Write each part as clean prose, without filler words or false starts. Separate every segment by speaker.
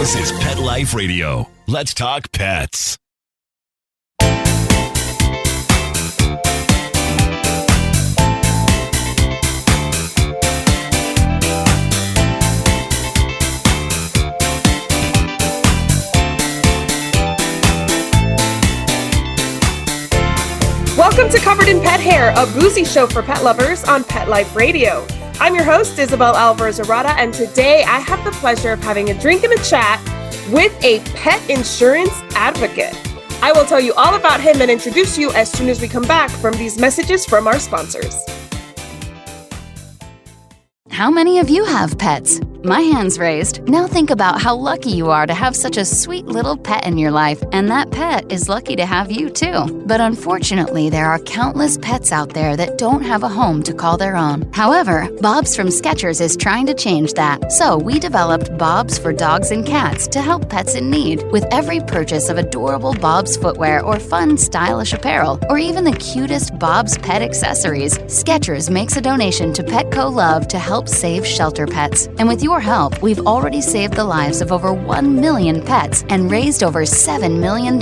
Speaker 1: This is Pet Life Radio. Let's talk pets.
Speaker 2: Welcome to Covered in Pet Hair, a boozy show for pet lovers on Pet Life Radio. I'm your host, Isabel Alvarez-Arata, and today I have the pleasure of having a drink and a chat with a pet insurance advocate. I will tell you all about him and introduce you as soon as we come back from these messages from our sponsors.
Speaker 3: How many of you have pets? My hand's raised. Now think about how lucky you are to have such a sweet little pet in your life, and that pet is lucky to have you too. But unfortunately, there are countless pets out there that don't have a home to call their own. However, Bob's from Skechers is trying to change that. So we developed Bob's for dogs and cats to help pets in need. With every purchase of adorable Bob's footwear or fun, stylish apparel, or even the cutest Bob's pet accessories, Skechers makes a donation to Petco Love to help save shelter pets. And with your help, we've already saved the lives of over 1 million pets and raised over $7 million.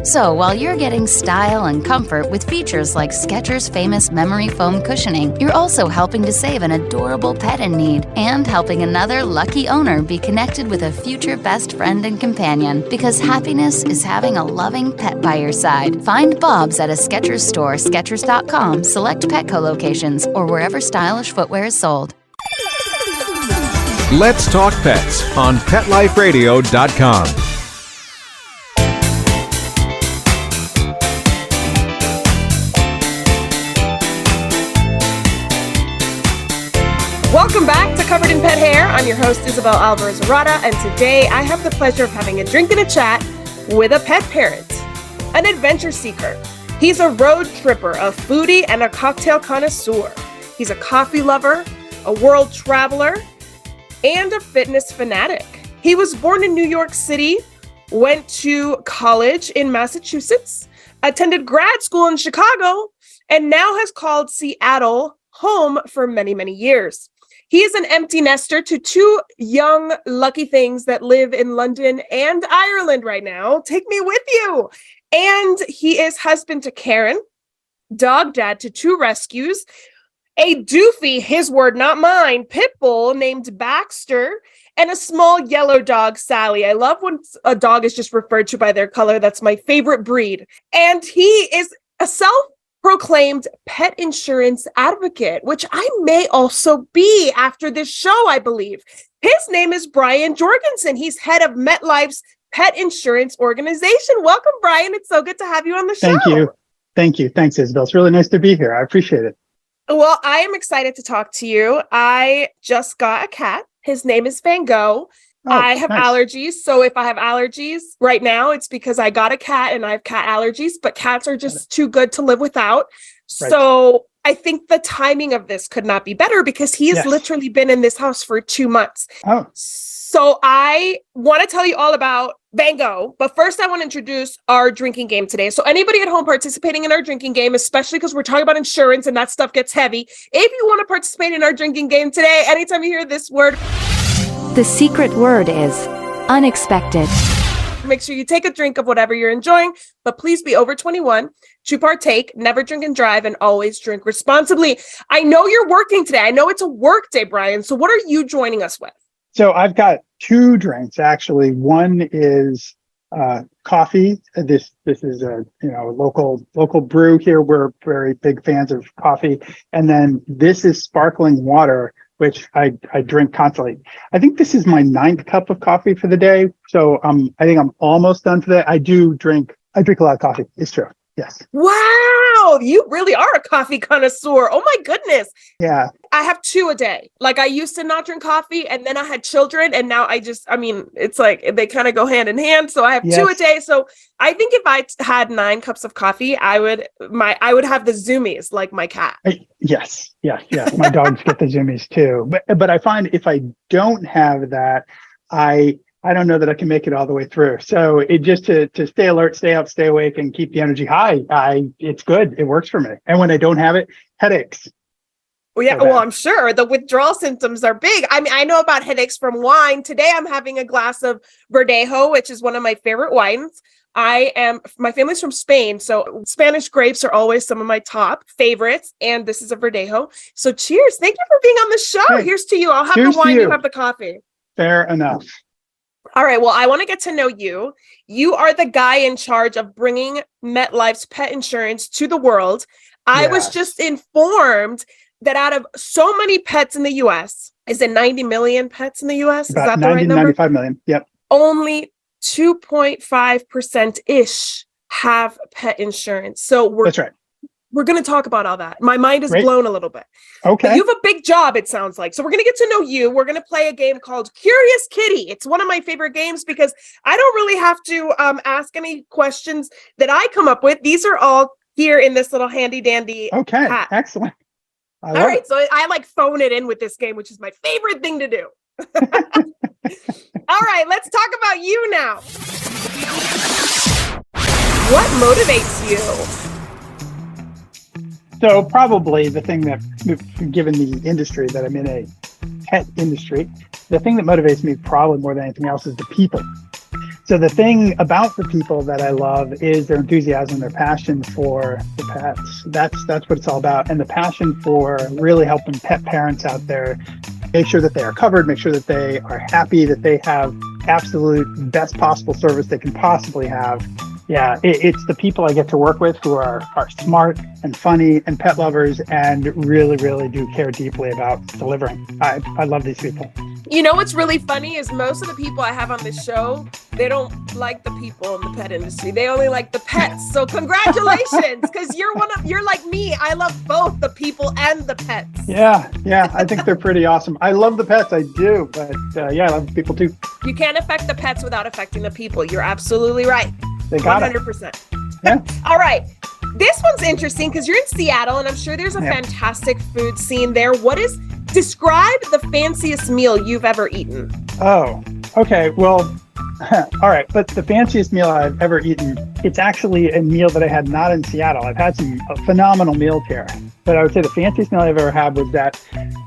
Speaker 3: So while you're getting style and comfort with features like Skechers' famous memory foam cushioning, you're also helping to save an adorable pet in need and helping another lucky owner be connected with a future best friend and companion, because happiness is having a loving pet by your side. Find Bob's at a Skechers store, Skechers.com, select Petco locations, or wherever stylish footwear is sold.
Speaker 4: Let's Talk Pets on PetLifeRadio.com.
Speaker 2: Welcome back to Covered in Pet Hair. I'm your host, Isabel Alvarez-Arata, and today I have the pleasure of having a drink and a chat with a pet parent, an adventure seeker. He's a road tripper, a foodie, and a cocktail connoisseur. He's a coffee lover, a world traveler, and a fitness fanatic. He was born in New York City, went to college in Massachusetts, attended grad school in Chicago, and now has called Seattle home for many, many years. He is an empty nester to two young lucky things that live in London and Ireland right now. Take me with you. And he is husband to Karen, dog dad to two rescues, a doofy, his word, not mine, pit bull named Baxter, and a small yellow dog, Sally. I love when a dog is just referred to by their color. That's my favorite breed. And he is a self-proclaimed pet insurance advocate, which I may also be after this show, I believe. His name is Brian Jorgensen. He's head of MetLife's pet insurance organization. Welcome, Brian. It's so good to have you on the show.
Speaker 5: Thank you. Thank you. Thanks, Isabel. It's really nice to be here. I appreciate it.
Speaker 2: Well, I am excited to talk to you. I just got a cat. His name is Van Gogh. I have allergies. So if I have allergies right now, it's because I got a cat and I have cat allergies, but cats are just too good to live without. Right. So I think the timing of this could not be better because he has literally been in this house for 2 months.
Speaker 5: Oh.
Speaker 2: So I want to tell you all about Van Gogh, but first I want to introduce our drinking game today. So anybody at home participating in our drinking game, especially because we're talking about insurance and that stuff gets heavy, if you want to participate in our drinking game today, anytime you hear this word,
Speaker 6: the secret word is unexpected.
Speaker 2: Make sure you take a drink of whatever you're enjoying, but please be over 21 to partake, never drink and drive, and always drink responsibly. I know you're working today. I know it's a work day, Brian. So what are you joining us with?
Speaker 5: So I've got two drinks, actually. One is coffee. This is a local brew here. We're very big fans of coffee. And then this is sparkling water, which I drink constantly. I think this is my 9th cup of coffee for the day. So I think I'm almost done for that. I drink a lot of coffee. It's true. Yes.
Speaker 2: Wow. You really are a coffee connoisseur. Oh my goodness.
Speaker 5: Yeah.
Speaker 2: I have 2 a day. Like I used to not drink coffee and then I had children and now it's like they kind of go hand in hand. So I have 2 a day. So I think if I had 9 cups of coffee, I would have the zoomies like my cat.
Speaker 5: Yes. Yeah. My dogs get the zoomies too. But I find if I don't have that, I don't know that I can make it all the way through. So it just to stay alert, stay up, stay awake, and keep the energy high. It's good. It works for me. And when I don't have it, headaches.
Speaker 2: Well, yeah,
Speaker 5: so bad.
Speaker 2: well, I'm sure the withdrawal symptoms are big. I mean, I know about headaches from wine. Today, I'm having a glass of Verdejo, which is one of my favorite wines. My family's from Spain, so Spanish grapes are always some of my top favorites, and this is a Verdejo. So cheers. Thank you for being on the show.
Speaker 5: Hey,
Speaker 2: Here's to you. I'll have
Speaker 5: cheers
Speaker 2: the
Speaker 5: to
Speaker 2: wine,
Speaker 5: you.
Speaker 2: you have the coffee.
Speaker 5: Fair enough.
Speaker 2: All right, well, I want to get to know you. You are the guy in charge of bringing MetLife's pet insurance to the world. I was
Speaker 5: Yes.
Speaker 2: just informed that out of so many pets in the US, is it 90 million pets in the US? Is
Speaker 5: About
Speaker 2: that the
Speaker 5: 90
Speaker 2: right
Speaker 5: to
Speaker 2: number?
Speaker 5: 95 million. Yep.
Speaker 2: Only 2.5%-ish have pet insurance. So
Speaker 5: That's right.
Speaker 2: we're going to talk about all that. My mind is
Speaker 5: Great.
Speaker 2: blown a little bit.
Speaker 5: Okay.
Speaker 2: But you have a big job, it sounds like. So we're going to get to know you. We're going to play a game called Curious Kitty. It's one of my favorite games because I don't really have to ask any questions that I come up with. These are all here in this little handy dandy
Speaker 5: Okay.
Speaker 2: hat.
Speaker 5: Excellent. I
Speaker 2: All
Speaker 5: love
Speaker 2: right,
Speaker 5: it.
Speaker 2: so I like phone it in with this game, which is my favorite thing to do. All right, let's talk about you now. What motivates you?
Speaker 5: So probably the thing that, given the industry that I'm in, a pet industry, the thing that motivates me probably more than anything else is the people. So the thing about the people that I love is their enthusiasm, their passion for the pets. That's what it's all about. And the passion for really helping pet parents out there make sure that they are covered, make sure that they are happy, that they have absolute best possible service they can possibly have. Yeah, it's the people I get to work with who are smart and funny and pet lovers and really, really do care deeply about delivering. I love these people.
Speaker 2: You know what's really funny is most of the people I have on this show, they don't like the people in the pet industry. They only like the pets. So congratulations, because you're like me. I love both the people and the pets.
Speaker 5: Yeah, I think they're pretty awesome. I love the pets, I do, but yeah, I love the people too.
Speaker 2: You can't affect the pets without affecting the people. You're absolutely right.
Speaker 5: They got
Speaker 2: 100%.
Speaker 5: Yeah.
Speaker 2: All right. This one's interesting because you're in Seattle and I'm sure there's a
Speaker 5: Yeah.
Speaker 2: fantastic food scene there. Describe the fanciest meal you've ever eaten.
Speaker 5: Oh, okay. Well, all right. But the fanciest meal I've ever eaten, it's actually a meal that I had not in Seattle. I've had some phenomenal meals here, but I would say the fanciest meal I've ever had was at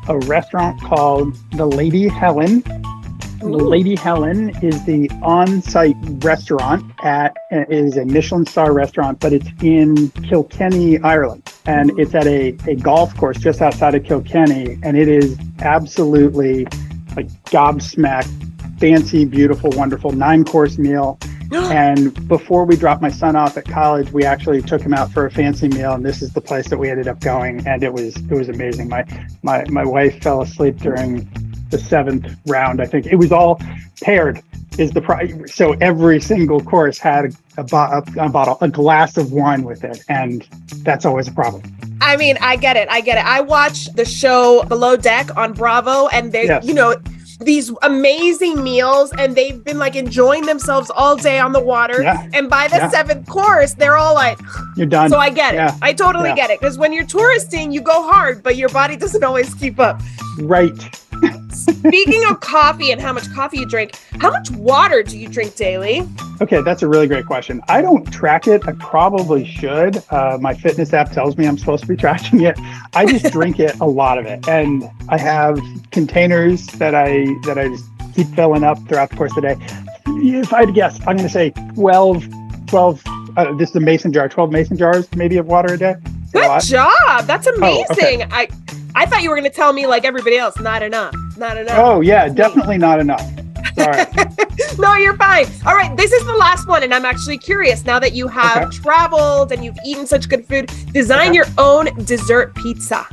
Speaker 5: a restaurant called the Lady Helen. The Lady Helen is the on-site restaurant it is a Michelin star restaurant, but it's in Kilkenny, Ireland. And it's at a golf course just outside of Kilkenny. And it is absolutely like gobsmacked, fancy, beautiful, wonderful 9-course meal. And before we dropped my son off at college, we actually took him out for a fancy meal. And this is the place that we ended up going. And it was amazing. My wife fell asleep during the 7th round. I think it was all paired is the price. So every single course had a glass of wine with it. And that's always a problem.
Speaker 2: I mean, I get it. I watch the show Below Deck on Bravo and they,
Speaker 5: Yes.
Speaker 2: these amazing meals and they've been like enjoying themselves all day on the water.
Speaker 5: Yeah.
Speaker 2: And by the
Speaker 5: Yeah.
Speaker 2: 7th course, they're all like,
Speaker 5: You're done.
Speaker 2: so I get it.
Speaker 5: Yeah.
Speaker 2: I totally
Speaker 5: Yeah.
Speaker 2: get it. Because when you're touristing, you go hard, but your body doesn't always keep up.
Speaker 5: Right.
Speaker 2: Speaking of coffee and how much coffee you drink, how much water do you drink daily?
Speaker 5: Okay, that's a really great question. I don't track it. I probably should. My fitness app tells me I'm supposed to be tracking it. I just drink it, a lot of it. And I have containers that I just keep filling up throughout the course of the day. If I had to guess, I'm going to say 12, this is a mason jar, 12 mason jars maybe of water a day.
Speaker 2: Good job. That's amazing.
Speaker 5: okay.
Speaker 2: I thought you were going to tell me like everybody else, not enough.
Speaker 5: Oh, yeah, definitely not enough. Sorry.
Speaker 2: No, you're fine. All right, this is the last one, and I'm actually curious now that you have traveled and you've eaten such good food. Design your own dessert pizza.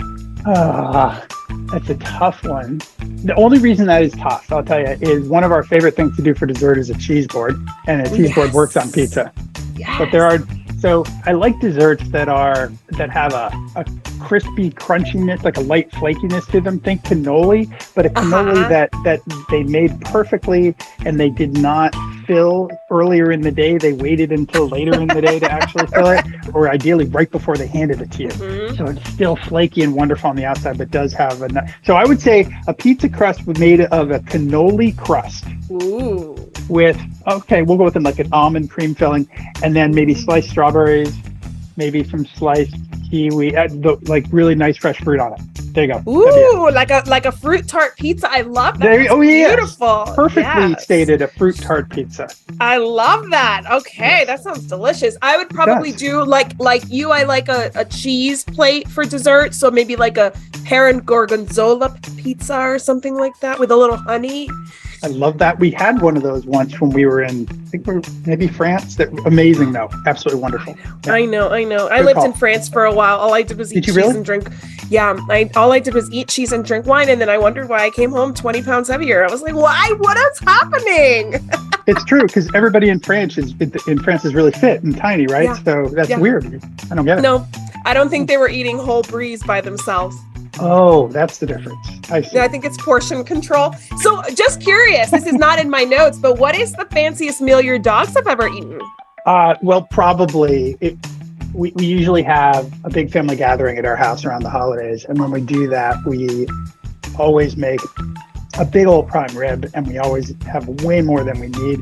Speaker 5: That's a tough one. The only reason that is tough, I'll tell you, is one of our favorite things to do for dessert is a cheese board, and a cheese board works on pizza.
Speaker 2: Yes.
Speaker 5: But so I like desserts that have a crispy crunchiness, like a light flakiness to them. Think cannoli, but a cannoli that they made perfectly and they did not fill earlier in the day. They waited until later in the day to actually fill it, or ideally right before they handed it to you. So it's still flaky and wonderful on the outside, but does have so I would say a pizza crust made of a cannoli crust.
Speaker 2: Ooh.
Speaker 5: With, we'll go with like an almond cream filling, and then maybe sliced strawberries, maybe some sliced kiwi, like really nice fresh fruit on it. There you go.
Speaker 2: Ooh, like a fruit tart pizza. I love that.
Speaker 5: Oh yeah,
Speaker 2: beautiful.
Speaker 5: Perfectly
Speaker 2: Yes.
Speaker 5: stated. A fruit tart pizza.
Speaker 2: I love that. Okay, that sounds delicious. I would probably do like you. I like a cheese plate for dessert, so maybe like a pear gorgonzola pizza or something like that with a little honey.
Speaker 5: I love that. We had one of those once when we were in, I think we were maybe France. That amazing though, absolutely wonderful. Yeah.
Speaker 2: I know. I lived in France for a while. All I did was eat cheese and drink. Yeah, all I did was eat cheese and drink wine, and then I wondered why I came home 20 pounds heavier. I was like, why? What is happening?
Speaker 5: It's true because everybody in France is really fit and tiny, right?
Speaker 2: Yeah.
Speaker 5: So that's weird. I don't get it.
Speaker 2: No, I don't think they were eating whole bries by themselves.
Speaker 5: Oh, that's the difference. I see.
Speaker 2: Yeah, I think it's portion control. So just curious, this is not in my notes, but what is the fanciest meal your dogs have ever eaten?
Speaker 5: Well, probably we usually have a big family gathering at our house around the holidays. And when we do that, we always make a big old prime rib, and we always have way more than we need.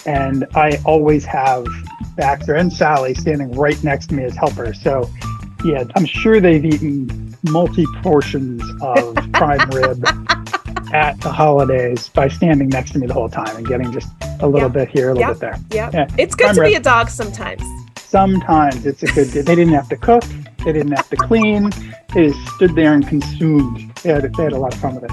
Speaker 5: And I always have Baxter and Sally standing right next to me as helpers. So yeah, I'm sure they've eaten multi-portions of prime rib at the holidays by standing next to me the whole time and getting just a little bit here, a little bit there.
Speaker 2: Yeah. It's good
Speaker 5: prime
Speaker 2: to
Speaker 5: rib.
Speaker 2: be a dog sometimes.
Speaker 5: Sometimes it's a good, they didn't have to cook, they didn't have to clean, they just stood there and consumed. They had a lot of fun with it.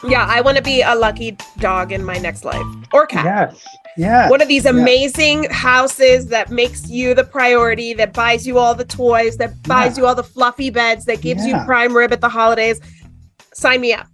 Speaker 2: Yeah, I want to be a lucky dog in my next life, or cat.
Speaker 5: Yes. Yeah.
Speaker 2: One of these amazing houses that makes you the priority, that buys you all the toys, that buys you all the fluffy beds, that gives you prime rib at the holidays. Sign me up.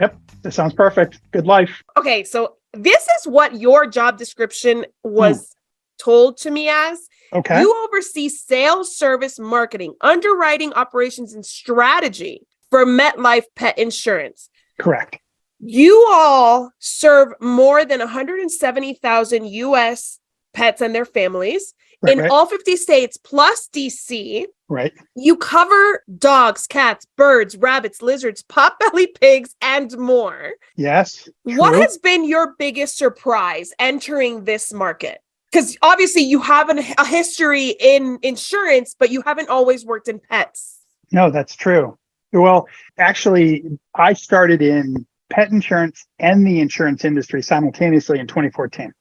Speaker 5: Yep. That sounds perfect. Good life.
Speaker 2: Okay, so this is what your job description was told to me as.
Speaker 5: Okay.
Speaker 2: You oversee sales, service, marketing, underwriting, operations, and strategy for MetLife Pet Insurance.
Speaker 5: Correct.
Speaker 2: You all serve more than 170,000 U.S. pets and their families in all 50 states plus DC.
Speaker 5: Right.
Speaker 2: You cover dogs, cats, birds, rabbits, lizards, potbelly pigs, and more.
Speaker 5: Yes.
Speaker 2: What
Speaker 5: true.
Speaker 2: has been your biggest surprise entering this market? Because obviously you have a history in insurance, but you haven't always worked in pets.
Speaker 5: No, that's true. Well, actually, I started in pet insurance and the insurance industry simultaneously in 2014.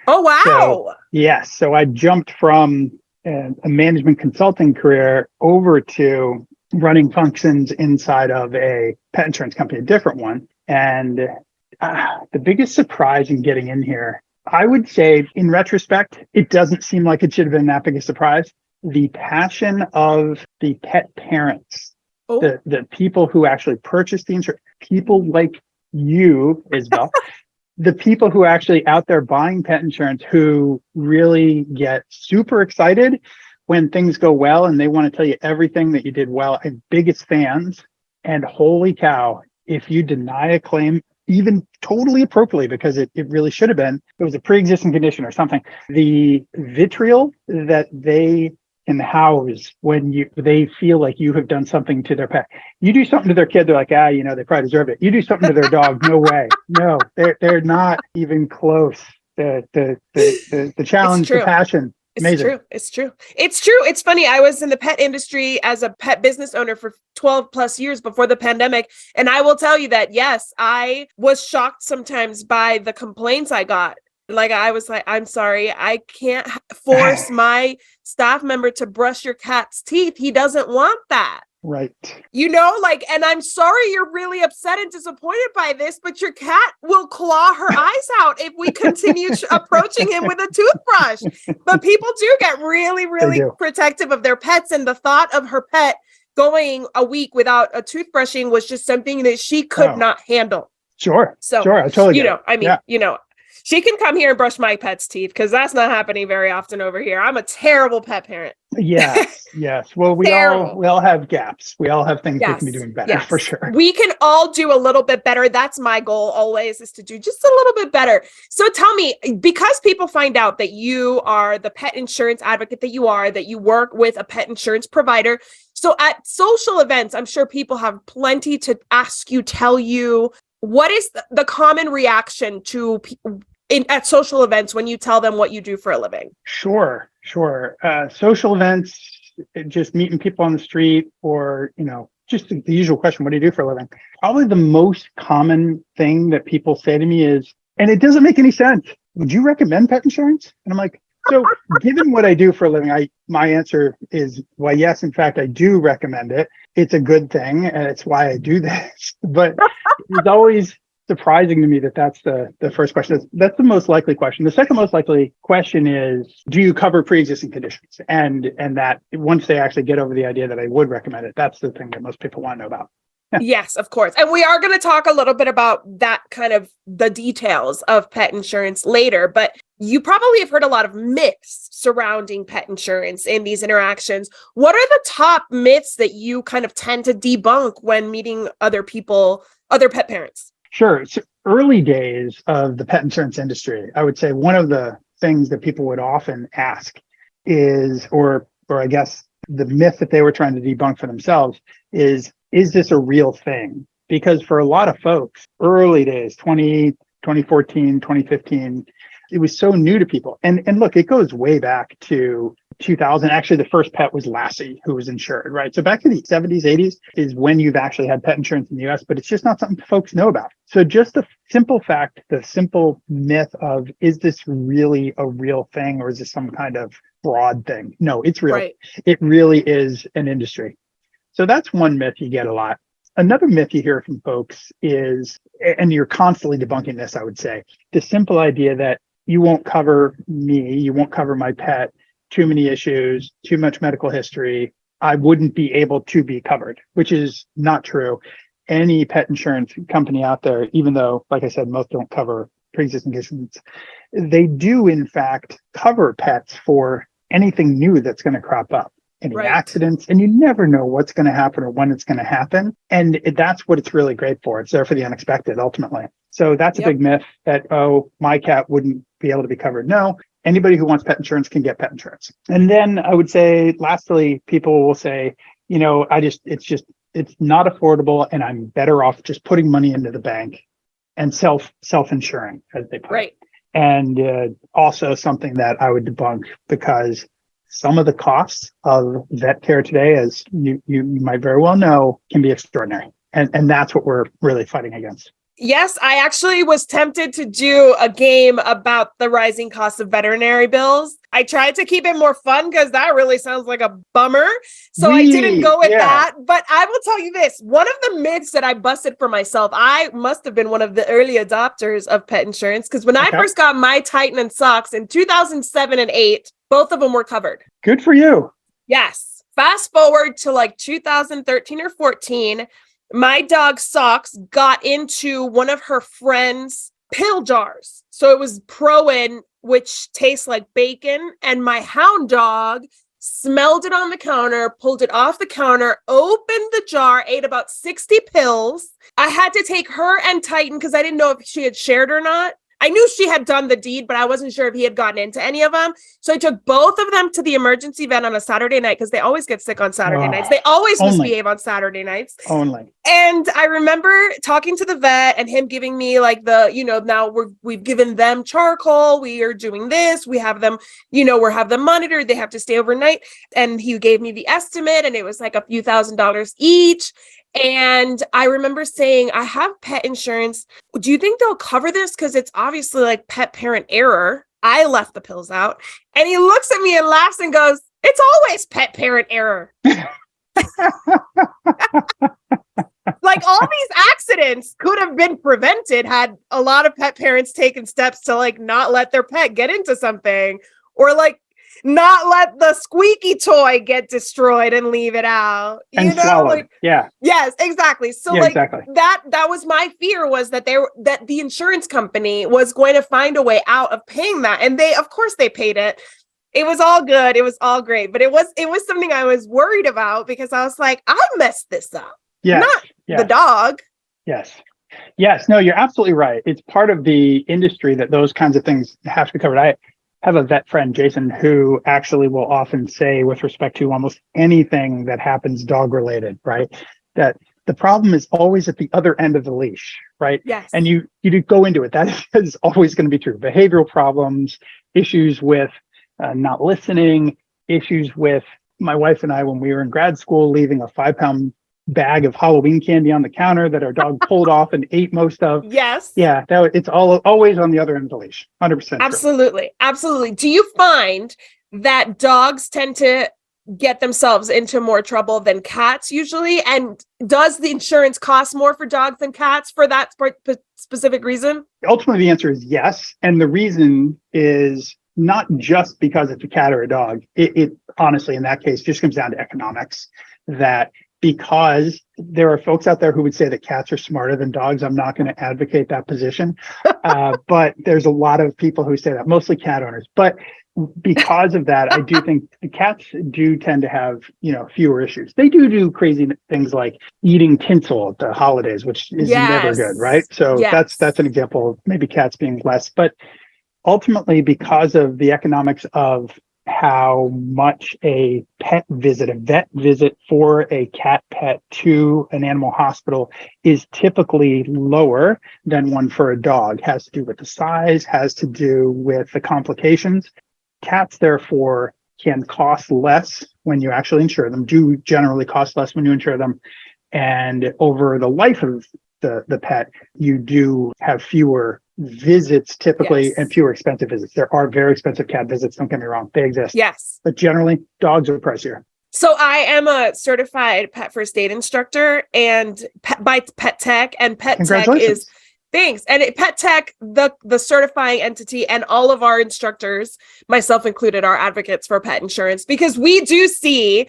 Speaker 2: Oh, wow.
Speaker 5: So, yes. So I jumped from a management consulting career over to running functions inside of a pet insurance company, a different one. And the biggest surprise in getting in here, I would say in retrospect, it doesn't seem like it should have been that big a surprise. The passion of the pet parents, the people who actually purchase the insurance, people like you, Isabel, the people who are actually out there buying pet insurance who really get super excited when things go well and they want to tell you everything that you did well, and biggest fans. And holy cow, if you deny a claim, even totally appropriately, because it really should have been, it was a pre-existing condition or something, the vitriol that they can house when they feel like you have done something to their pet. You do something to their kid, they're like, they probably deserve it. You do something to their dog, no way. No, they're not even close. The challenge, the passion. Amazing.
Speaker 2: It's true. It's funny. I was in the pet industry as a pet business owner for 12 plus years before the pandemic. And I will tell you that, yes, I was shocked sometimes by the complaints I got. Like, I was like, I'm sorry, I can't force my staff member to brush your cat's teeth. He doesn't want that.
Speaker 5: Right.
Speaker 2: And I'm sorry you're really upset and disappointed by this, but your cat will claw her eyes out if we continue approaching him with a toothbrush. But people do get really, really protective of their pets. And the thought of her pet going a week without a toothbrushing was just something that she could not handle.
Speaker 5: Sure.
Speaker 2: So,
Speaker 5: I totally get it.
Speaker 2: She can come here and brush my pet's teeth because that's not happening very often over here. I'm a terrible pet parent.
Speaker 5: Yes. Well, we all have gaps. We all have things we can be doing better for sure.
Speaker 2: We can all do a little bit better. That's my goal always, is to do just a little bit better. So tell me, because people find out that you are the pet insurance advocate that you work with a pet insurance provider. So at social events, I'm sure people have plenty to ask you, tell you. What is the common reaction to at social events when you tell them what you do for a living?
Speaker 5: Sure. Social events, just meeting people on the street or, just the usual question, what do you do for a living? Probably the most common thing that people say to me is, and it doesn't make any sense, would you recommend pet insurance? And I'm like, so given what I do for a living, my answer is, well, yes, in fact, I do recommend it. It's a good thing, and it's why I do this. But it's always surprising to me that that's the first question. That's the most likely question. The second most likely question is, do you cover pre-existing conditions? And that once they actually get over the idea that I would recommend it, that's the thing that most people want to know about.
Speaker 2: Yes, of course. And we are going to talk a little bit about that kind of the details of pet insurance later, but you probably have heard a lot of myths surrounding pet insurance in these interactions. What are the top myths that you kind of tend to debunk when meeting other people, other pet parents?
Speaker 5: Sure. So early days of the pet insurance industry, I would say one of the things that people would often ask is, or I guess the myth that they were trying to debunk for themselves is this a real thing? Because for a lot of folks, early days, 2014, 2015, it was so new to people. And look, it goes way back to 2000. Actually, the first pet was Lassie, who was insured, right? So back in the 70s, 80s is when you've actually had pet insurance in the US, but it's just not something folks know about. So just the simple fact, the simple myth of, is this really a real thing or is this some kind of broad thing? No, it's real.
Speaker 2: Right.
Speaker 5: It really is an industry. So that's one myth you get a lot. Another myth you hear from folks is, and you're constantly debunking this, I would say, the simple idea that you won't cover me, you won't cover my pet, too many issues, too much medical history, I wouldn't be able to be covered, which is not true. Any pet insurance company out there, even though, like I said, most don't cover pre-existing conditions, they do in fact cover pets for anything new that's going to crop up. Any accidents, and you never know what's going to happen or when it's going to happen. And that's what it's really great for. It's there for the unexpected, ultimately. So that's a big myth that, oh, my cat wouldn't be able to be covered. No, anybody who wants pet insurance can get pet insurance. And then I would say, lastly, people will say, it's not affordable and I'm better off just putting money into the bank and self-insuring, as they put it. And also something that I would debunk, because some of the costs of vet care today, as you might very well know, can be extraordinary. And that's what we're really fighting against.
Speaker 2: Yes, I actually was tempted to do a game about the rising cost of veterinary bills. I tried to keep it more fun because that really sounds like a bummer. So I didn't go with that. But I will tell you this, one of the myths that I busted for myself, I must have been one of the early adopters of pet insurance, because when I first got my Titan and Socks in 2007 and 8, both of them were covered.
Speaker 5: Good for you.
Speaker 2: Yes. Fast forward to like 2013 or 14, my dog Socks got into one of her friend's pill jars. So it was Proin, which tastes like bacon. And my hound dog smelled it on the counter, pulled it off the counter, opened the jar, ate about 60 pills. I had to take her and Titan because I didn't know if she had shared or not. I knew she had done the deed, but I wasn't sure if he had gotten into any of them. So I took both of them to the emergency vet on a Saturday night, because they always get sick on Saturday nights. They always misbehave on Saturday nights. And I remember talking to the vet and him giving me like now we've given them charcoal. We are doing this. We have them, have them monitored. They have to stay overnight. And he gave me the estimate, and it was like a few $1,000s each. And I remember saying, I have pet insurance. Do you think they'll cover this? Because it's obviously like pet parent error. I left the pills out. And he looks at me and laughs and goes, it's always pet parent error. Like, all these accidents could have been prevented had a lot of pet parents taken steps to like not let their pet get into something, or like not let the squeaky toy get destroyed and leave it out.
Speaker 5: Swallowed.
Speaker 2: Yes, exactly. So that was my fear, was that that the insurance company was going to find a way out of paying that. And they, of course, they paid it. It was all good. It was all great. But it was something I was worried about, because I was like, I messed this up. Not the dog.
Speaker 5: Yes. No, you're absolutely right. It's part of the industry that those kinds of things have to be covered. I have a vet friend, Jason, who actually will often say, with respect to almost anything that happens dog related, right, that the problem is always at the other end of the leash, right?
Speaker 2: Yes.
Speaker 5: And you go into it. That is always going to be true. Behavioral problems, issues with not listening, issues with my wife and I, when we were in grad school, leaving a 5-pound bag of Halloween candy on the counter that our dog pulled off and ate most of.
Speaker 2: Yes.
Speaker 5: Yeah, it's always on the other end of the leash. 100% true.
Speaker 2: Absolutely. Absolutely. Do you find that dogs tend to get themselves into more trouble than cats usually? And does the insurance cost more for dogs than cats for that specific reason?
Speaker 5: Ultimately, the answer is yes. And the reason is not just because it's a cat or a dog. It honestly, in that case, just comes down to economics. That because there are folks out there who would say that cats are smarter than dogs. I'm not going to advocate that position. But there's a lot of people who say that, mostly cat owners. But because of that, I do think the cats do tend to have, fewer issues. They do crazy things like eating tinsel at the holidays, which is never good, right? So that's an example of maybe cats being less. But ultimately, because of the economics of how much a vet visit for a cat pet to an animal hospital is typically lower than one for a dog, has to do with the size, has to do with the complications. Cats, therefore, can cost less when you actually insure them, do generally cost less when you insure them. And over the life of the pet, you do have fewer visits typically and fewer expensive visits. There are very expensive cat visits, don't get me wrong, they exist.
Speaker 2: Yes.
Speaker 5: But generally, dogs are pricier.
Speaker 2: So I am a certified pet first aid instructor and by Pet Tech, and Pet Tech is thanks. And Pet Tech, the certifying entity, and all of our instructors, myself included, are advocates for pet insurance because we do see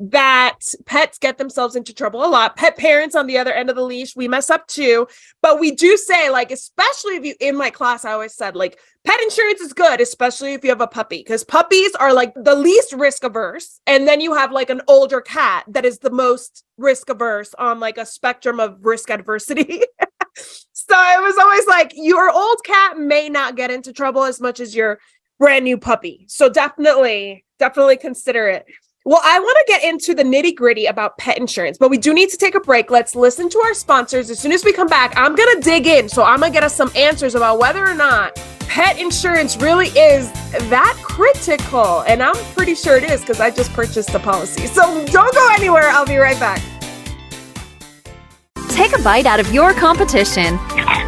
Speaker 2: that pets get themselves into trouble a lot. Pet parents on the other end of the leash, we mess up too. But we do say, like, especially if you, in my class, I always said, like, pet insurance is good, especially if you have a puppy, because puppies are like the least risk averse. And then you have like an older cat that is the most risk averse on like a spectrum of risk adversity. So it was always like, your old cat may not get into trouble as much as your brand new puppy. So definitely consider it. Well, I want to get into the nitty gritty about pet insurance, but we do need to take a break. Let's listen to our sponsors. As soon as we come back, I'm going to dig in. So I'm going to get us some answers about whether or not pet insurance really is that critical. And I'm pretty sure it is because I just purchased the policy. So don't go anywhere. I'll be right back.
Speaker 6: Take a bite out of your competition.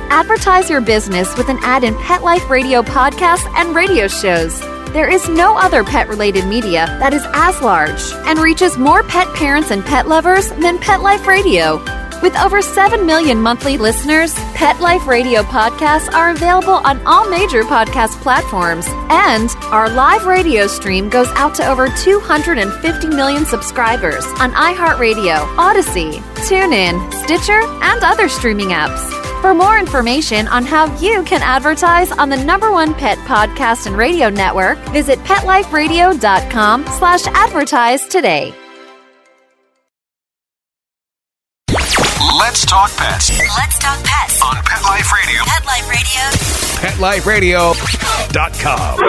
Speaker 6: Advertise your business with an ad in MetLife radio podcasts and radio shows. There is no other pet-related media that is as large and reaches more pet parents and pet lovers than MetLife Radio. With over 7 million monthly listeners, MetLife Radio podcasts are available on all major podcast platforms, and our live radio stream goes out to over 250 million subscribers on iHeartRadio, Odyssey, TuneIn, Stitcher, and other streaming apps. For more information on how you can advertise on the #1 pet podcast and radio network, visit PetLifeRadio.com/advertise today.
Speaker 1: Let's talk pets.
Speaker 7: Let's talk pets
Speaker 1: On Pet Life Radio.
Speaker 7: Pet Life Radio.
Speaker 1: PetLifeRadio.com.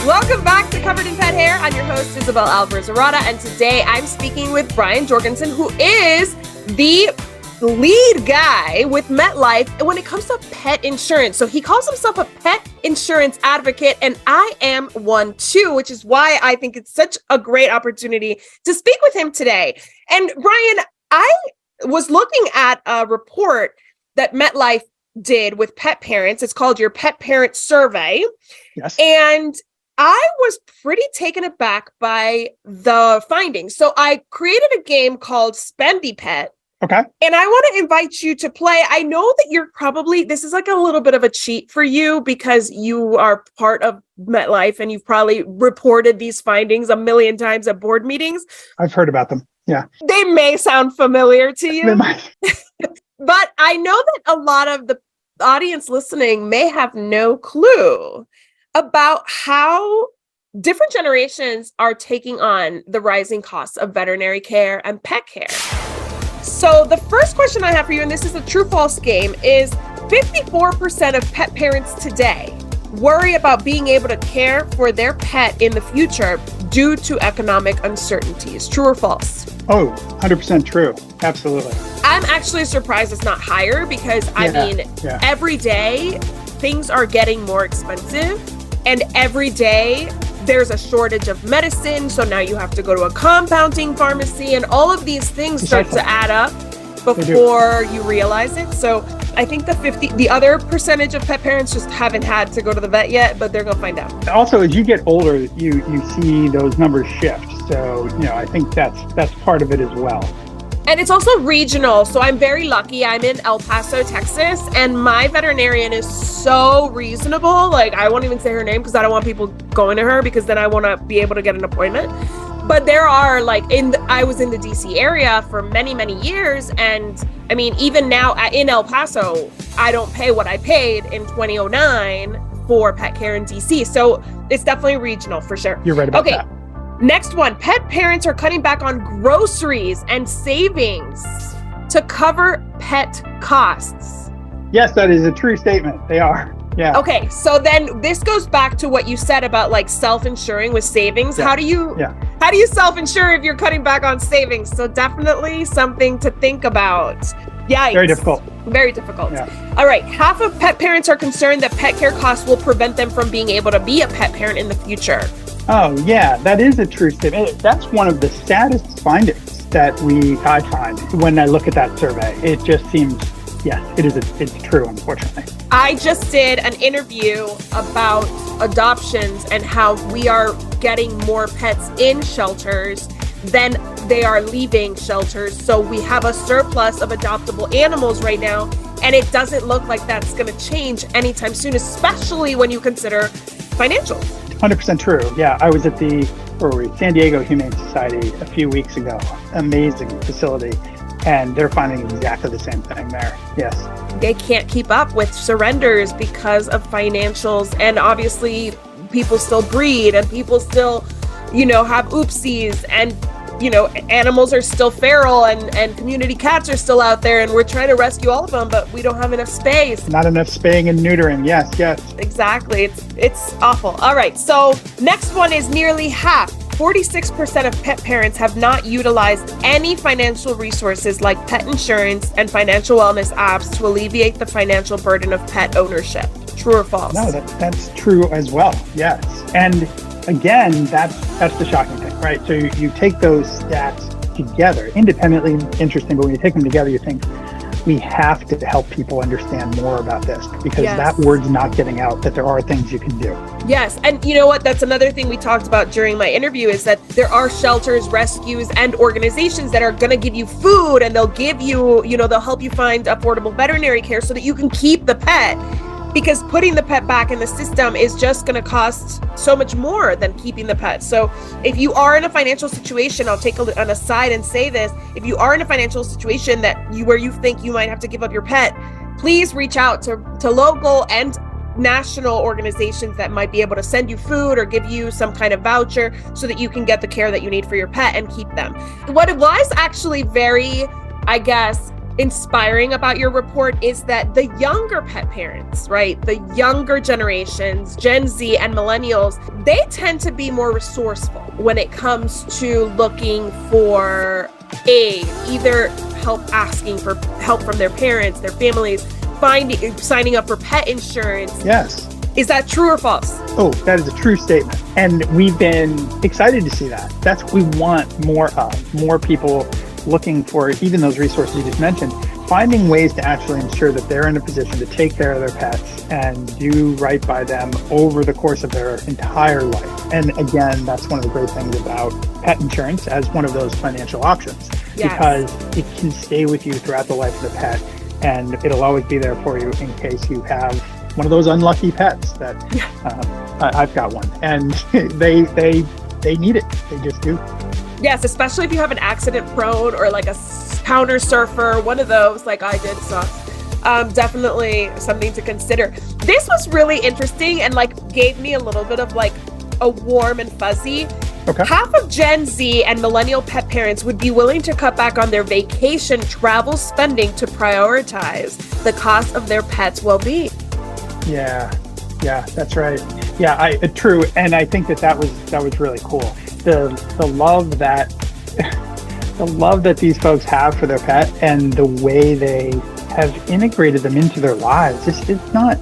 Speaker 2: Welcome back to Covered in Pet Hair. I'm your host, Isabel Alvarez-Arata, and today I'm speaking with Brian Jorgensen, who is the lead guy with MetLife when it comes to pet insurance. So he calls himself a pet insurance advocate, and I am one too, which is why I think it's such a great opportunity to speak with him today. And Brian, I was looking at a report that MetLife did with pet parents. It's called your Pet Parent Survey.
Speaker 5: Yes.
Speaker 2: And I was pretty taken aback by the findings. So I created a game called Spendy Pet.
Speaker 5: Okay.
Speaker 2: And I want to invite you to play. I know that you're probably, this is like a little bit of a cheat for you because you are part of MetLife and you've probably reported these findings a million times at board meetings.
Speaker 5: I've heard about them. Yeah.
Speaker 2: They may sound familiar to you.
Speaker 5: They might.
Speaker 2: But I know that a lot of the audience listening may have no clue about how different generations are taking on the rising costs of veterinary care and pet care. So the first question I have for you, and this is a true-false game, is 54% of pet parents today worry about being able to care for their pet in the future due to economic uncertainties. True or false?
Speaker 5: Oh, 100% true. Absolutely.
Speaker 2: I'm actually surprised it's not higher because, every day things are getting more expensive, and every day there's a shortage of medicine. So now you have to go to a compounding pharmacy, and all of these things start to add up before you realize it. So I think the other percentage of pet parents just haven't had to go to the vet yet, but they're going to find out.
Speaker 5: Also, as you get older, you see those numbers shift. So, I think that's part of it as well.
Speaker 2: And it's also regional. So I'm very lucky. I'm in El Paso, Texas, and my veterinarian is so reasonable. Like, I won't even say her name because I don't want people going to her, because then I want to be able to get an appointment. But there are I was in the DC area for many, many years. And I mean, even now in El Paso, I don't pay what I paid in 2009 for pet care in DC. So it's definitely regional for sure.
Speaker 5: You're right about that.
Speaker 2: Next one, pet parents are cutting back on groceries and savings to cover pet costs.
Speaker 5: Yes, that is a true statement. They are. Yeah.
Speaker 2: Okay, so then this goes back to what you said about self-insuring with savings. Yeah. How do you self-insure if you're cutting back on savings? So definitely something to think about. Yikes.
Speaker 5: Very difficult.
Speaker 2: Very difficult.
Speaker 5: Yeah.
Speaker 2: All right. Half of pet parents are concerned that pet care costs will prevent them from being able to be a pet parent in the future.
Speaker 5: Oh, yeah, that is a true statement. That's one of the saddest findings that I find when I look at that survey. It just seems, yes, it's true, unfortunately.
Speaker 2: I just did an interview about adoptions and how we are getting more pets in shelters than they are leaving shelters. So we have a surplus of adoptable animals right now, and it doesn't look like that's going to change anytime soon, especially when you consider financials.
Speaker 5: 100% true. Yeah, I was at the San Diego Humane Society a few weeks ago. Amazing facility. And they're finding exactly the same thing there. Yes.
Speaker 2: They can't keep up with surrenders because of financials. And obviously, people still breed and people still, have oopsies. And, animals are still feral and community cats are still out there. And we're trying to rescue all of them, but we don't have enough space.
Speaker 5: Not enough spaying and neutering. Yes.
Speaker 2: Exactly. It's awful. All right. So next one is nearly half. 46% of pet parents have not utilized any financial resources like pet insurance and financial wellness apps to alleviate the financial burden of pet ownership. True or false?
Speaker 5: No, that's true as well. Yes. And again, that's the shocking thing, right? So you take those stats together, independently interesting, but when you take them together, you think we have to help people understand more about this, because that word's not getting out, that there are things you can do.
Speaker 2: Yes. And you know what? That's another thing we talked about during my interview, is that there are shelters, rescues, and organizations that are going to give you food, and they'll give you, they'll help you find affordable veterinary care so that you can keep the pet. Because putting the pet back in the system is just going to cost so much more than keeping the pet. So if you are in a financial situation, I'll take an aside and say this. If you are in a financial situation where you think you might have to give up your pet, please reach out to local and national organizations that might be able to send you food or give you some kind of voucher so that you can get the care that you need for your pet and keep them. What was actually very, inspiring about your report is that the younger pet parents, right? The younger generations, Gen Z and millennials, they tend to be more resourceful when it comes to looking for aid, either asking for help from their parents, their families, signing up for pet insurance.
Speaker 5: Yes.
Speaker 2: Is that true or false?
Speaker 5: Oh, that is a true statement. And we've been excited to see that. That's what we want more of, more people looking for even those resources you just mentioned, finding ways to actually ensure that they're in a position to take care of their pets and do right by them over the course of their entire life. And again, that's one of the great things about pet insurance as one of those financial options, because it can stay with you throughout the life of the pet, and it'll always be there for you in case you have one of those unlucky pets that I've got one, and they need it. They just do.
Speaker 2: Yes, especially if you have an accident prone or like a counter surfer, one of those like I did. So definitely something to consider. This was really interesting and gave me a little bit of a warm and fuzzy.
Speaker 5: Okay.
Speaker 2: Half of Gen Z and millennial pet parents would be willing to cut back on their vacation travel spending to prioritize the cost of their pet's well-being. Yeah,
Speaker 5: that's right. Yeah, true. And I think that was really cool. the love that the love that these folks have for their pet and the way they have integrated them into their lives. It's not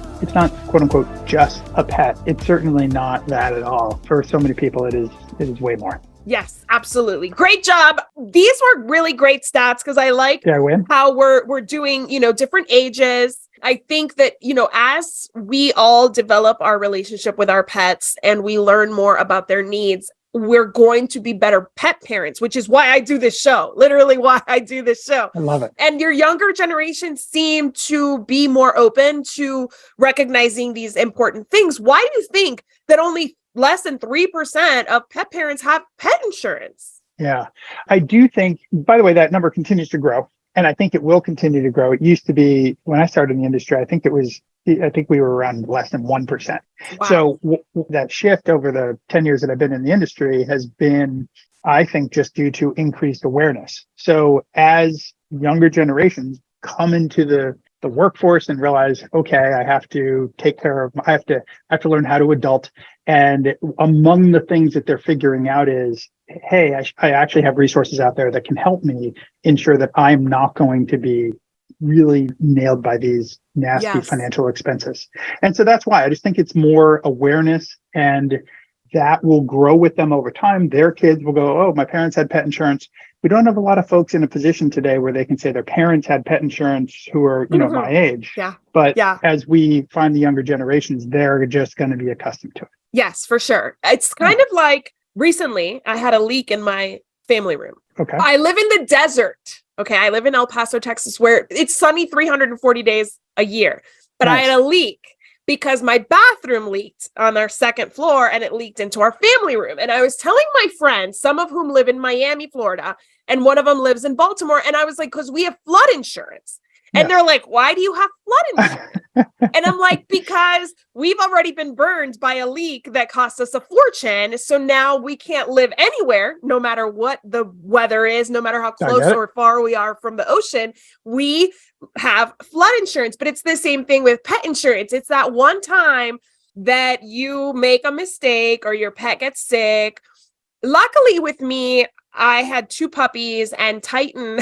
Speaker 5: quote unquote just a pet. It's certainly not that at all. For so many people, it is way more.
Speaker 2: Yes, absolutely. Great job. These were really great stats because I like how we're doing, different ages. I think that, as we all develop our relationship with our pets and we learn more about their needs, we're going to be better pet parents, which is why I do this show, literally why I do this show.
Speaker 5: I love it.
Speaker 2: And your younger generation seem to be more open to recognizing these important things. Why do you think that only less than 3% of pet parents have pet insurance?
Speaker 5: Yeah, I do think, by the way, that number continues to grow. And I think it will continue to grow. It used to be, when I started in the industry, I think we were around less than 1%. Wow. So that shift over the 10 years that I've been in the industry has been, I think, just due to increased awareness. So as younger generations come into the workforce and realize, okay, I have to take care of, I have to learn how to adult. And among the things that they're figuring out is, hey, I actually have resources out there that can help me ensure that I'm not going to be really nailed by these nasty financial expenses. And so that's why I just think it's more awareness, and that will grow with them over time. Their kids will go, oh, my parents had pet insurance. We don't have a lot of folks in a position today where they can say their parents had pet insurance who are, my age.
Speaker 2: Yeah.
Speaker 5: But as we find the younger generations, they're just going to be accustomed to it.
Speaker 2: Yes, for sure. It's kind of like recently I had a leak in my family room.
Speaker 5: Okay.
Speaker 2: I live in the desert. Okay. I live in El Paso, Texas, where it's sunny 340 days a year. But nice. I had a leak because my bathroom leaked on our second floor and it leaked into our family room. And I was telling my friends, some of whom live in Miami, Florida, and one of them lives in Baltimore. And I was like, because we have flood insurance. And they're like, why do you have flood insurance? And I'm like, because we've already been burned by a leak that cost us a fortune. So now we can't live anywhere, no matter what the weather is, no matter how close or far we are from the ocean. We have flood insurance, but it's the same thing with pet insurance. It's that one time that you make a mistake or your pet gets sick. Luckily with me, I had 2 puppies, and Titan,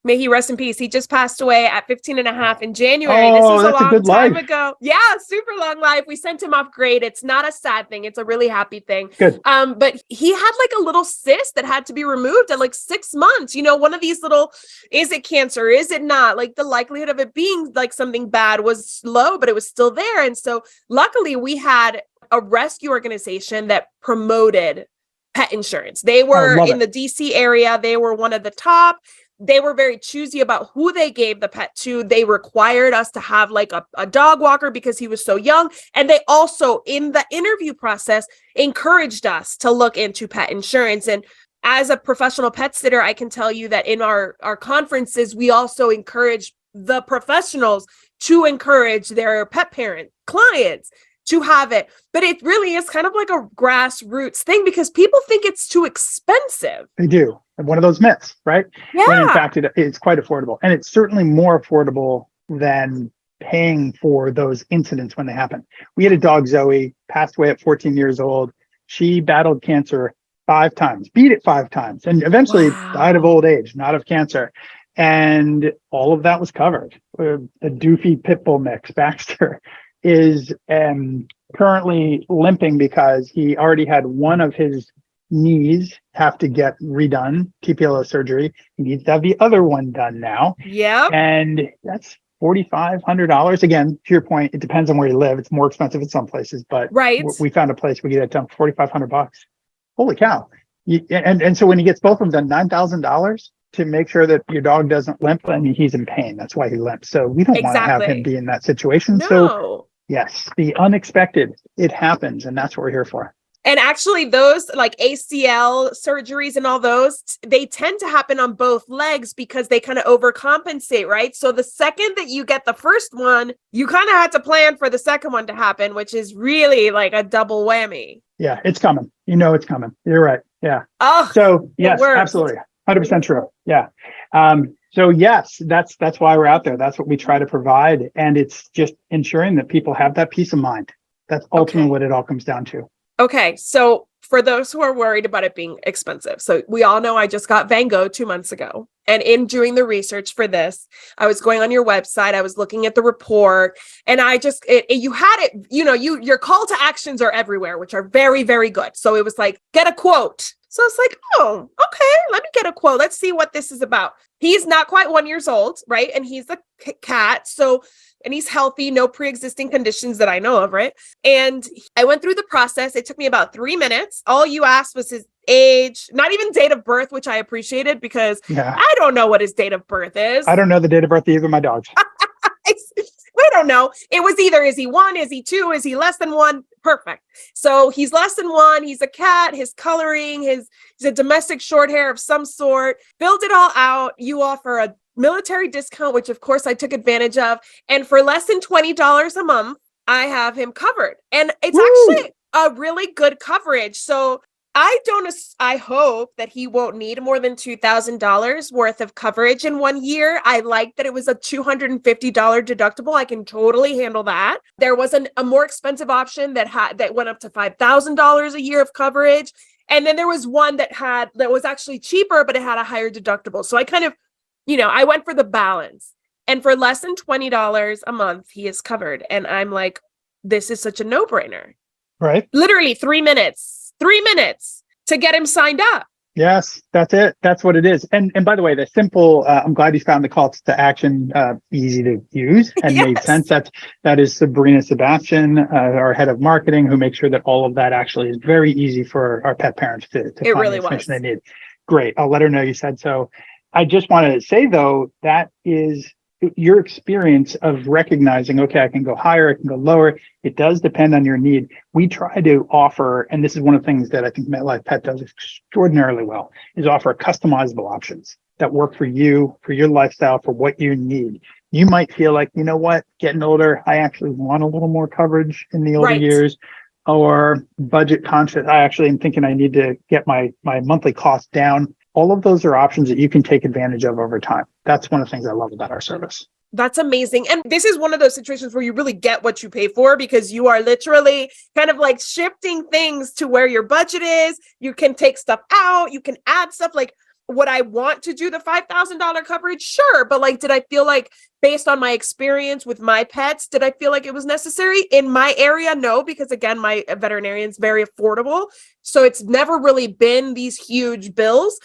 Speaker 2: may he rest in peace, he just passed away at 15 and a half in January. This was a long time ago. Yeah, super long life. We sent him off great. It's not a sad thing. It's a really happy thing.
Speaker 5: Good.
Speaker 2: But he had like a little cyst that had to be removed at like 6 months. One of these little, is it cancer? Is it not? Like the likelihood of it being like something bad was low, but it was still there. And so luckily we had a rescue organization that promoted pet insurance. They were in the DC area. They were one of the top. They were very choosy about who they gave the pet to. They required us to have like a dog walker because he was so young. And they also, in the interview process, encouraged us to look into pet insurance. And as a professional pet sitter, I can tell you that in our conferences, we also encourage the professionals to encourage their pet parent clients to have it. But it really is kind of like a grassroots thing because people think it's too expensive.
Speaker 5: They do. One of those myths, right?
Speaker 2: Yeah.
Speaker 5: When in fact, it's quite affordable. And it's certainly more affordable than paying for those incidents when they happen. We had a dog, Zoe, passed away at 14 years old. She battled cancer 5 times, beat it 5 times, and eventually died of old age, not of cancer. And all of that was covered. A doofy pit bull mix, Baxter, is currently limping because he already had one of his knees have to get redone, TPLO surgery. He needs to have the other one done now.
Speaker 2: Yeah.
Speaker 5: And that's $4,500. Again, to your point, it depends on where you live. It's more expensive in some places, but we found a place we get it done for $4,500. Holy cow. And so when he gets both of them done, $9,000 to make sure that your dog doesn't limp. I mean, he's in pain. That's why he limps. So we don't want to have him be in that situation.
Speaker 2: No.
Speaker 5: So yes, the unexpected, it happens. And that's what we're here for.
Speaker 2: And actually those like ACL surgeries and all those, they tend to happen on both legs because they kind of overcompensate, right? So the second that you get the first one, you kind of had to plan for the second one to happen, which is really like a double whammy.
Speaker 5: Yeah, it's coming. It's coming. You're right. Yeah.
Speaker 2: Oh,
Speaker 5: so yes, absolutely. 100% true. Yeah. So yes, that's why we're out there. That's what we try to provide. And it's just ensuring that people have that peace of mind. That's ultimately what it all comes down to.
Speaker 2: Okay. So for those who are worried about it being expensive. So we all know I just got Van Gogh 2 months ago. And in doing the research for this, I was going on your website, I was looking at the report, and I just, you had it, your call to actions are everywhere, which are very, very good. So it was like, get a quote. So it's like, oh, okay, let me get a quote. Let's see what this is about. He's not quite 1 year old, right? And he's a cat. And he's healthy, no pre-existing conditions that I know of, right? And I went through the process. It took me about 3 minutes. All you asked was his age, not even date of birth, which I appreciated because I don't know what his date of birth is.
Speaker 5: I don't know the date of birth of either of my dogs.
Speaker 2: We don't know. It was either, is he 1? Is he 2? Is he less than 1? Perfect. So he's less than 1. He's a cat. His coloring, he's a domestic short hair of some sort. Filled it all out. You offer a military discount, which of course I took advantage of. And for less than $20 a month, I have him covered. And it's actually a really good coverage. So I hope that he won't need more than $2,000 worth of coverage in 1 year. I like that it was a $250 deductible. I can totally handle that. There was a more expensive option that went up to $5,000 a year of coverage. And then there was one that was actually cheaper, but it had a higher deductible. So I kind of, I went for the balance. And for less than $20 a month, he is covered. And I'm like, this is such a no-brainer.
Speaker 5: Right.
Speaker 2: Literally 3 minutes. 3 minutes to get him signed up.
Speaker 5: Yes, that's it. That's what it is. And by the way, the simple, I'm glad you found the call to action easy to use and made sense. That is Sabrina Sebastian, our head of marketing, who makes sure that all of that actually is very easy for our pet parents to find
Speaker 2: really
Speaker 5: the information they need. Great. I'll let her know you said so. I just want to say, though, that is your experience of recognizing, okay, I can go higher, I can go lower. It does depend on your need. We try to offer, and this is one of the things that I think MetLife Pet does extraordinarily well, is offer customizable options that work for you, for your lifestyle, for what you need. You might feel like, you know what, getting older, I actually want a little more coverage in the older years, or budget conscious. I actually am thinking I need to get my monthly cost down. All of those are options that you can take advantage of over time. That's one of the things I love about our service.
Speaker 2: That's amazing. And this is one of those situations where you really get what you pay for, because you are literally kind of like shifting things to where your budget is. You can take stuff out. You can add stuff. Like, would I want to do the $5,000 coverage? Sure. But like, did I feel like, based on my experience with my pets, did I feel like it was necessary in my area? No, because again, my veterinarian is very affordable. So it's never really been these huge bills.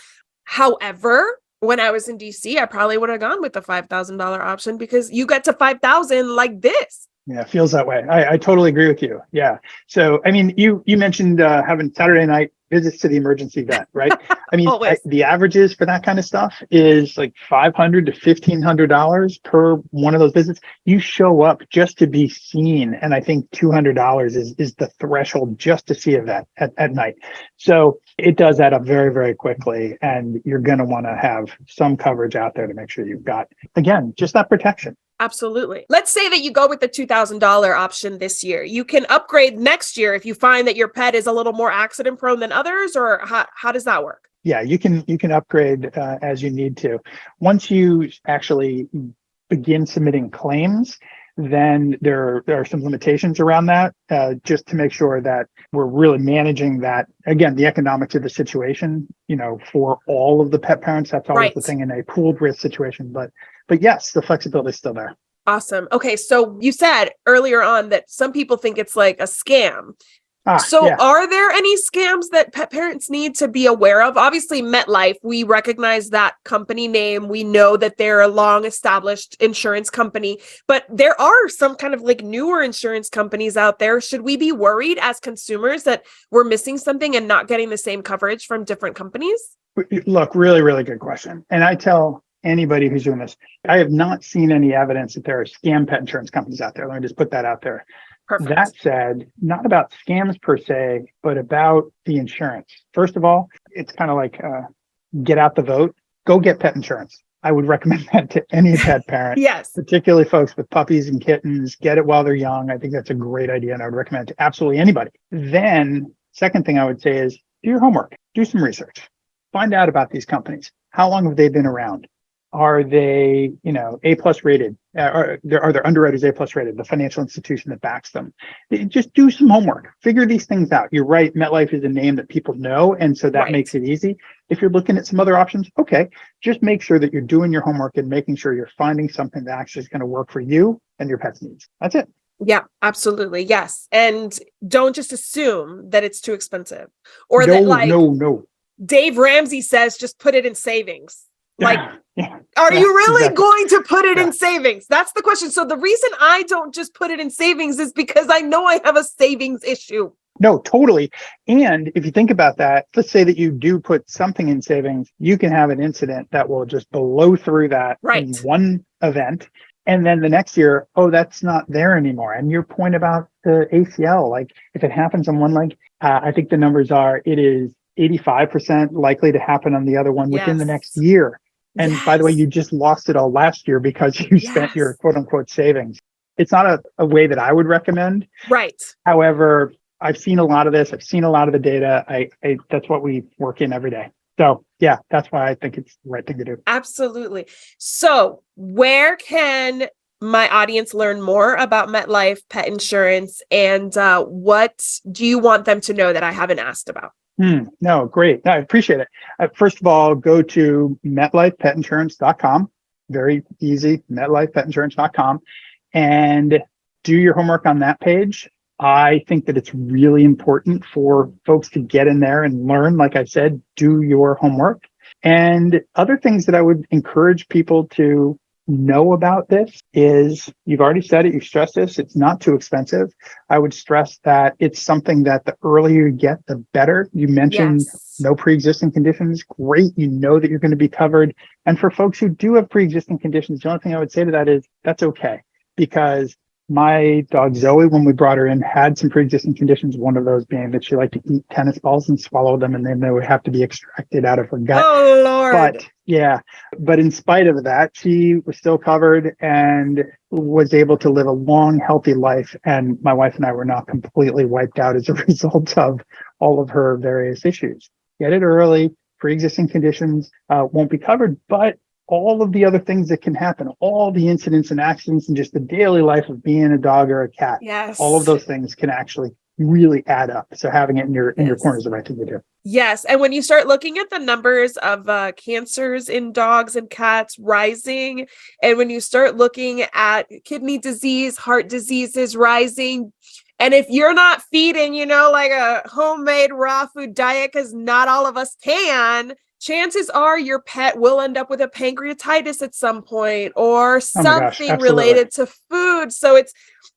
Speaker 2: However, when I was in DC, I probably would have gone with the $5,000 option, because you get to $5,000 like this.
Speaker 5: Yeah, it feels that way. I totally agree with you. Yeah. So, I mean, you mentioned having Saturday night visits to the emergency vet, right? I mean, the averages for that kind of stuff is like $500 to $1,500 per one of those visits. You show up just to be seen. And I think $200 is the threshold just to see a vet at night. So it does add up very, very quickly. And you're going to want to have some coverage out there to make sure you've got, again, just that protection.
Speaker 2: Absolutely. Let's say that you go with the $2,000 option this year. You can upgrade next year if you find that your pet is a little more accident prone than others, or how does that work?
Speaker 5: Yeah, you can upgrade as you need to. Once you actually begin submitting claims, then there are some limitations around that, just to make sure that we're really managing that. Again, the economics of the situation, for all of the pet parents, that's always the thing in a pooled risk situation. But yes, the flexibility is still there.
Speaker 2: Awesome. Okay. So you said earlier on that some people think it's like a scam. Are there any scams that pet parents need to be aware of? Obviously, MetLife, we recognize that company name. We know that they're a long established insurance company, but there are some kind of like newer insurance companies out there. Should we be worried as consumers that we're missing something and not getting the same coverage from different companies?
Speaker 5: Look, really, really good question. And I tell anybody who's doing this, I have not seen any evidence that there are scam pet insurance companies out there. Let me just put that out there.
Speaker 2: Perfect.
Speaker 5: That said, not about scams per se, but about the insurance. First of all, it's kind of like get out the vote, go get pet insurance. I would recommend that to any pet parent.
Speaker 2: Yes.
Speaker 5: Particularly folks with puppies and kittens. Get it while they're young. I think that's a great idea, and I would recommend it to absolutely anybody. Then, second thing I would say is do your homework. Do some research. Find out about these companies. How long have they been around? Are they, A plus rated? Are their underwriters A plus rated? The financial institution that backs them. Just do some homework. Figure these things out. You're right. MetLife is a name that people know, and so that makes it easy. If you're looking at some other options, okay, just make sure that you're doing your homework and making sure you're finding something that actually is going to work for you and your pet's needs. That's it.
Speaker 2: Yeah, absolutely. Yes. And don't just assume that it's too expensive or no. Dave Ramsey says, just put it in savings. Are you really going to put it in savings? That's the question. So the reason I don't just put it in savings is because I know I have a savings issue.
Speaker 5: No, totally. And if you think about that, let's say that you do put something in savings, you can have an incident that will just blow through that in one event. And then the next year, that's not there anymore. And your point about the ACL, like if it happens on one leg, I think the numbers are, it is 85% likely to happen on the other one within the next year. And by the way, you just lost it all last year because you spent your quote unquote savings. It's not a way that I would recommend.
Speaker 2: Right.
Speaker 5: However, I've seen a lot of this. I've seen a lot of the data. That's what we work in every day. So yeah, that's why I think it's the right thing to do.
Speaker 2: Absolutely. So where can my audience learn more about MetLife pet insurance, and what do you want them to know that I haven't asked about?
Speaker 5: No, great. No, I appreciate it. First of all, go to MetLifePetInsurance.com. Very easy, MetLifePetInsurance.com, and do your homework on that page. I think that it's really important for folks to get in there and learn. Like I said, do your homework. And other things that I would encourage people to know about this is, you've already said it, you've stressed this, it's not too expensive. I would stress that it's something that the earlier you get, the better. You mentioned no pre-existing conditions. Great. You know that you're going to be covered. And for folks who do have pre-existing conditions, the only thing I would say to that is that's okay, because my dog Zoe, when we brought her in, had some pre-existing conditions. One of those being that she liked to eat tennis balls and swallow them, and then they would have to be extracted out of her gut.
Speaker 2: Oh, Lord.
Speaker 5: But in spite of that, she was still covered and was able to live a long, healthy life. And my wife and I were not completely wiped out as a result of all of her various issues. Get it early. Pre-existing conditions won't be covered, but all of the other things that can happen, all the incidents and accidents and just the daily life of being a dog or a cat, all of those things can actually really add up. So having it in your corner is the right thing to do.
Speaker 2: Yes. And when you start looking at the numbers of cancers in dogs and cats rising, and when you start looking at kidney disease, heart diseases rising, and if you're not feeding, like a homemade raw food diet, because not all of us can, chances are your pet will end up with a pancreatitis at some point or something related to food. So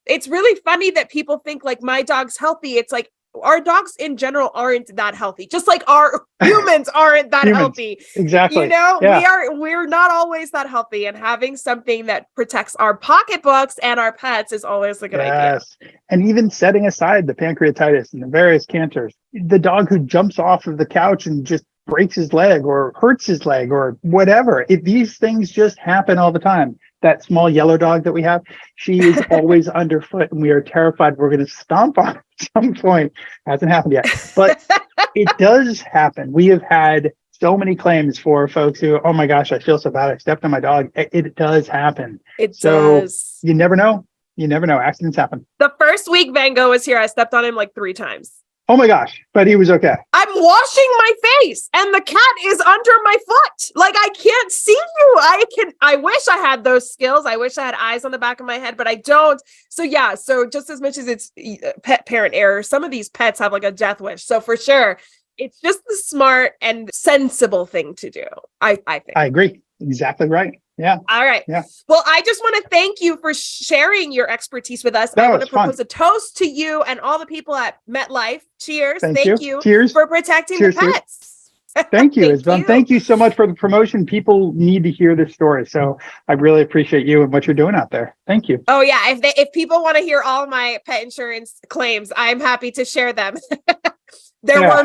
Speaker 2: it's really funny that people think like my dog's healthy. It's like our dogs in general aren't that healthy, just like our humans aren't that healthy.
Speaker 5: Exactly.
Speaker 2: We're not always that healthy, and having something that protects our pocketbooks and our pets is always a good idea.
Speaker 5: And even setting aside the pancreatitis and the various cancers, the dog who jumps off of the couch and just breaks his leg or hurts his leg or whatever, these things just happen all the time. That small yellow dog that we have, she is always underfoot, and we are terrified we're going to stomp on her at some point. Hasn't happened yet, but it does happen. We have had so many claims for folks who, oh my gosh, I feel so bad, I stepped on my dog. It does happen.
Speaker 2: It does.
Speaker 5: You never know. Accidents happen.
Speaker 2: The first week Van Gogh was here, I stepped on him like 3 times.
Speaker 5: Oh my gosh, but he was okay.
Speaker 2: I'm washing my face and the cat is under my foot. Like, I can't see you. I wish I had those skills. I wish I had eyes on the back of my head, but I don't. So yeah. So just as much as it's pet parent error, some of these pets have like a death wish. So for sure, it's just the smart and sensible thing to do. I think. I
Speaker 5: agree. Exactly right. Yeah.
Speaker 2: All right.
Speaker 5: Yeah.
Speaker 2: Well, I just want to thank you for sharing your expertise with us. I want to propose a toast to you and all the people at MetLife. Cheers. Thank you.
Speaker 5: Cheers.
Speaker 2: For protecting the pets.
Speaker 5: Thank you, Isabel. Thank you so much for the promotion. People need to hear this story. So I really appreciate you and what you're doing out there. Thank you.
Speaker 2: Oh, yeah. If people want to hear all my pet insurance claims, I'm happy to share them. There were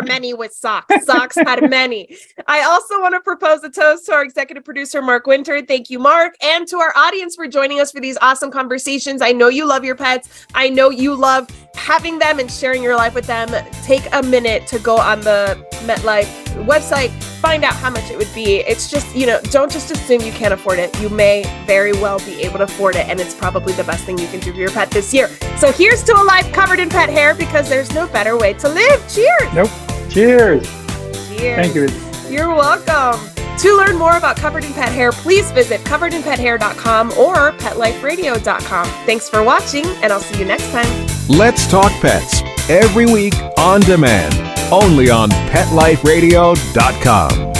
Speaker 2: many with socks. Socks had many. I also want to propose a toast to our executive producer, Mark Winter. Thank you, Mark. And to our audience for joining us for these awesome conversations. I know you love your pets. I know you love having them and sharing your life with them. Take a minute to go on the MetLife website, find out how much it would be. It's just, don't just assume you can't afford it. You may very well be able to afford it, and it's probably the best thing you can do for your pet this year. So here's to a life covered in pet hair, because there's no better way to live. Cheers.
Speaker 5: Nope. Cheers.
Speaker 2: Cheers.
Speaker 5: Thank you.
Speaker 2: You're welcome. To learn more about Covered in Pet Hair, please visit coveredinpethair.com or petliferadio.com. Thanks for watching, and I'll see you next time.
Speaker 4: Let's Talk Pets, every week on demand, only on PetLifeRadio.com.